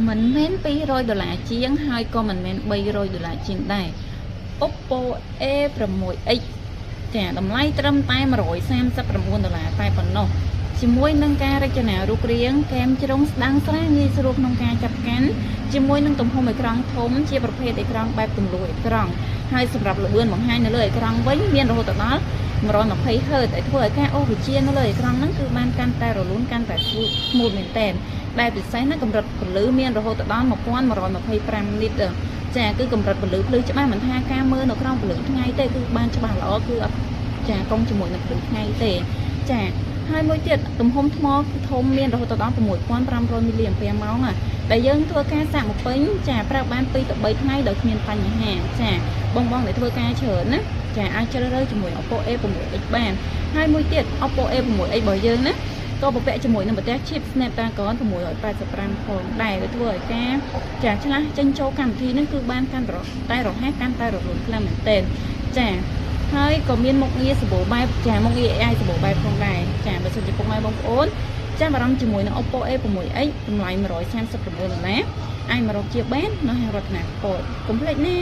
mình men $200ជាងហើយក៏មិនមែន$300ជាងដែរ Oppo A6X ចាតម្លៃត្រឹមតែ$139តែប៉ុណ្ណោះជាមួយនឹងការរចនារូបរាងគែមជ្រុងស្ដាងស្រាលងាយស្រួលក្នុងការចាប់កាន់ជាមួយនឹងទំហំអេក្រង់ធំជាប្រភេទអេក្រង់បែបទម្លុះអេក្រង់ហើយសម្រាប់ល្បឿនបង្ហាញនៅលើអេក្រង់វិញមានរហូតដល់120 Hz ឲ្យធ្វើឲ្យការអូសវិជានៅលើអេក្រង់ហ្នឹងគឺបានកាន់តែរលូនកាន់តែស្មូតមែនទែនដែលពិសេសណាកម្រិតពន្លឺមានរហូតដល់1125 nit ចាគឺកម្រិតពន្លឺភ្លឺច្បាស់មិនថាការមើលនៅក្រោមពន្លឺថ្ងៃទេគឺបានច្បាស់ល្អគឺអត់ចាកុំជាមួយនឹងពន្លឺថ្ងៃទេចាហើយមួយទៀតទំហំថ្មគឺធំមានរហូតដល់6500 មីលីអាំពែម៉ោងដែលយើងធ្វើការសាកមកពេញចាប្រើបាន2ទៅ3ថ្ងៃដោយគ្មានបញ្ហាចាបងដែលធ្វើការច្រើនណាចាអាចជ្រើសរើសជាមួយ Oppo A6X បានហើយមួយទៀត Oppo A6X របស់យើងណាក៏បំពាក់ជាមួយនឹងប្រទេស chip Snapdragon 685ផងដែរវាធ្វើឲ្យការចាឆ្លាស់ចេញចូលកម្មវិធីហ្នឹងគឺបានកាន់តែរហ័សកាន់តែរលូនខ្លាំងមែនទែនចាហើយក៏មានមុខងារសម្បូរបែបចាមុខងារ AI សម្បូរបែបផងដែរចាបើសិនជាពុកម៉ែបងប្អូនចាំបារម្ភជាមួយនឹង Oppo A6X តម្លៃ$139អាចមករកជាបាននៅហាងរតនាកុំភ្លេចណា